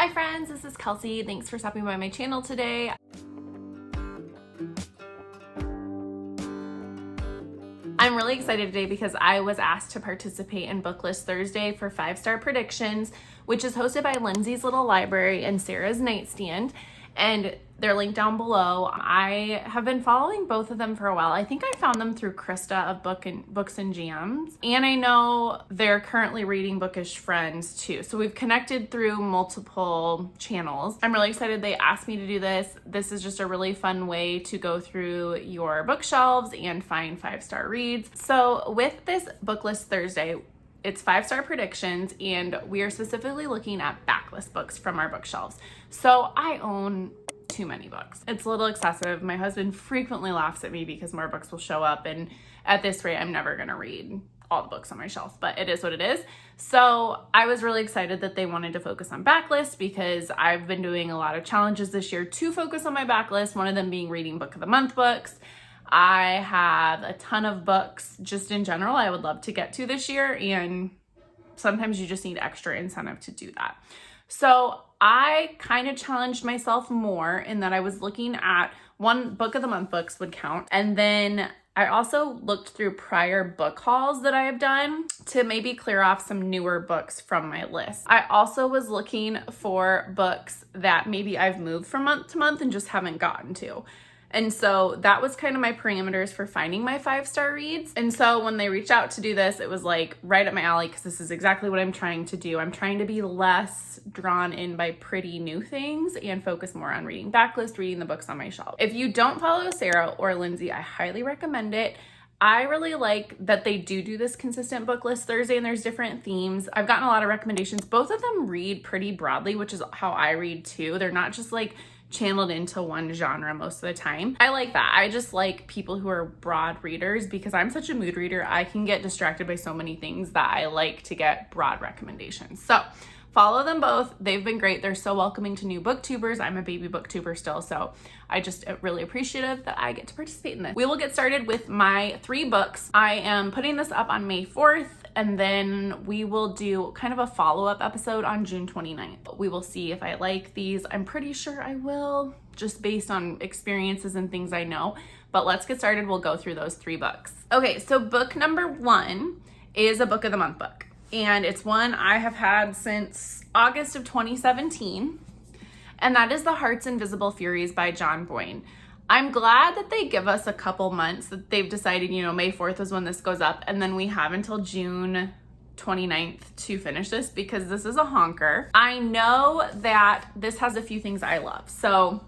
Hi friends, this is Kelsey. Thanks for stopping by my channel today. I'm really excited today because I was asked to participate in BookList Thursday for 5-star predictions, which is hosted by Lindsay's Little Library and Sarah's Nightstand, and they're linked down below. I have been following both of them for a while. I think I found them through Krista of Books and Jams, and I know they're currently reading Bookish Friends too. So we've connected through multiple channels. I'm really excited they asked me to do this. This is just a really fun way to go through your bookshelves and find 5-star reads. So with this BookList Thursday, it's 5-star predictions, and we are specifically looking at backlist books from our bookshelves. So I own too many books. It's a little excessive. My husband frequently laughs at me because more books will show up, and at this rate, I'm never gonna read all the books on my shelf, but it is what it is. So I was really excited that they wanted to focus on backlist because I've been doing a lot of challenges this year to focus on my backlist, one of them being reading Book of the Month books. I have a ton of books just in general I would love to get to this year, and sometimes you just need extra incentive to do that. So I kind of challenged myself more in that I was looking at one Book of the Month books would count, and then I also looked through prior book hauls that I have done to maybe clear off some newer books from my list. I also was looking for books that maybe I've moved from month to month and just haven't gotten to. And so that was kind of my parameters for finding my 5-star reads. And so when they reached out to do this, it was like right up my alley because this is exactly what I'm trying to do. I'm trying to be less drawn in by pretty new things and focus more on reading backlist, reading the books on my shelf. If you don't follow Sarah or Lindsay, I highly recommend it. I really like that they do this consistent book list Thursday, and there's different themes. I've gotten a lot of recommendations. Both of them read pretty broadly, which is how I read too. They're not just like channeled into one genre most of the time. I like that. I just like people who are broad readers because I'm such a mood reader. I can get distracted by so many things that I like to get broad recommendations. So follow them both. They've been great. They're so welcoming to new booktubers. I'm a baby booktuber still, so I just really appreciative that I get to participate in this. We will get started with my 3 books. I am putting this up on May 4th, and then we will do kind of a follow-up episode on June 29th. We will see if I like these. I'm pretty sure I will, just based on experiences and things I know. But let's get started. We'll go through those 3 books. Okay, so book number 1 is a Book of the Month book. And it's one I have had since August of 2017. And that is The Heart's Invisible Furies by John Boyne. I'm glad that they give us a couple months, that they've decided, May 4th is when this goes up, and then we have until June 29th to finish this because this is a honker. I know that this has a few things I love. So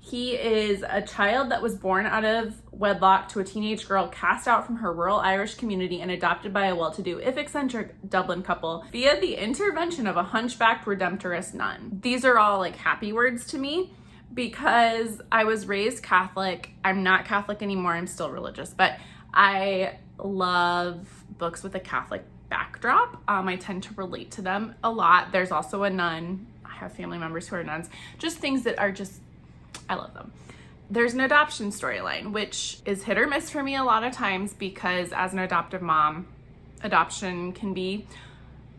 he is a child that was born out of wedlock to a teenage girl cast out from her rural Irish community and adopted by a well-to-do, if eccentric, Dublin couple via the intervention of a hunchbacked redemptorist nun. These are all like happy words to me because I was raised Catholic. I'm not Catholic anymore. I'm still religious, but I love books with a Catholic backdrop. I tend to relate to them a lot. There's also a nun. I have family members who are nuns. Just things that are just, I love them. There's an adoption storyline, which is hit or miss for me a lot of times because as an adoptive mom, adoption can be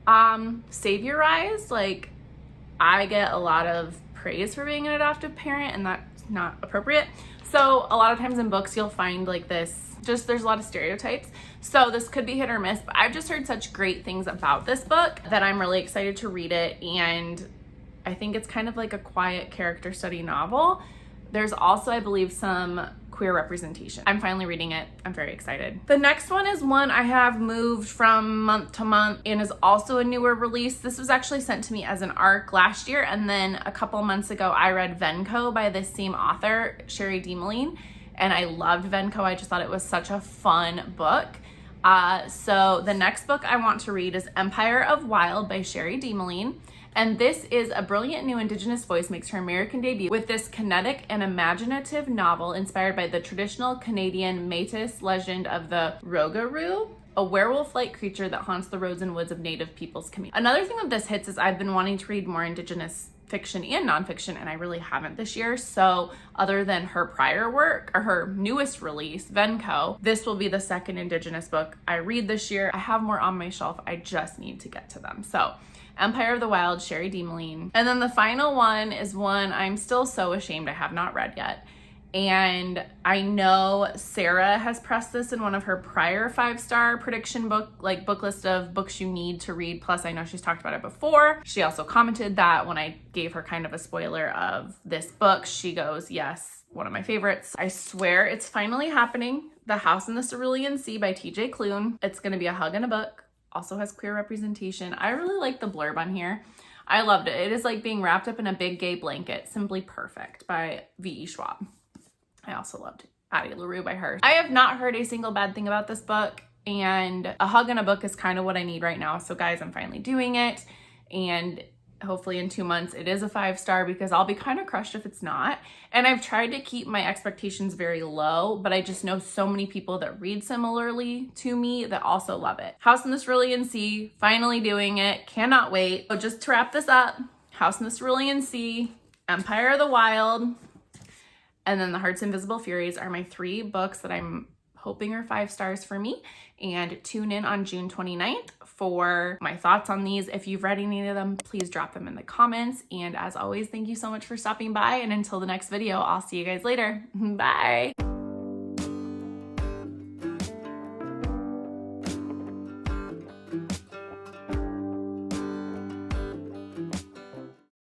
saviorized. Like, I get a lot of praise for being an adoptive parent, and that's not appropriate. So a lot of times in books, you'll find like this, just there's a lot of stereotypes. So this could be hit or miss, but I've just heard such great things about this book that I'm really excited to read it. And I think it's kind of like a quiet character study novel. There's also, I believe, some queer representation. I'm finally reading it. I'm very excited. The next one is one I have moved from month to month and is also a newer release. This was actually sent to me as an ARC last year, and then a couple months ago I read Venko by this same author, Sherry DeMaline, and I loved Venko. I just thought it was such a fun book. So the next book I want to read is Empire of Wild by Sherry DeMaline. And this is a brilliant new Indigenous voice makes her American debut with this kinetic and imaginative novel inspired by the traditional Canadian Métis legend of the Rougarou, a werewolf-like creature that haunts the roads and woods of Native peoples communities. Another thing that this hits is I've been wanting to read more Indigenous fiction and nonfiction, and I really haven't this year. So other than her prior work or her newest release, Venko, this will be the second Indigenous book I read this year. I have more on my shelf. I just need to get to them. So Empire of the Wild, Sherry DeMaline. And then the final one is one I'm still so ashamed I have not read yet. And I know Sarah has pressed this in one of her prior 5-star prediction book list of books you need to read. Plus, I know she's talked about it before. She also commented that when I gave her kind of a spoiler of this book, she goes, yes, one of my favorites. I swear it's finally happening. The House in the Cerulean Sea by TJ Klune. It's gonna be a hug and a book. Also has queer representation. I really like the blurb on here. I loved it. It is like being wrapped up in a big gay blanket. Simply Perfect by V.E. Schwab. I also loved Addie LaRue by her. I have not heard a single bad thing about this book, and a hug and a book is kind of what I need right now. So guys, I'm finally doing it, and hopefully in 2 months it is a 5-star, because I'll be kind of crushed if it's not. And I've tried to keep my expectations very low, but I just know so many people that read similarly to me that also love it. House in the Cerulean Sea, finally doing it. Cannot wait. So just to wrap this up, House in the Cerulean Sea, Empire of the Wild, and then The Heart's Invisible Furies are my 3 books that I'm hoping are 5 stars for me. And tune in on June 29th for my thoughts on these. If you've read any of them, please drop them in the comments. And as always, thank you so much for stopping by. And until the next video, I'll see you guys later. Bye.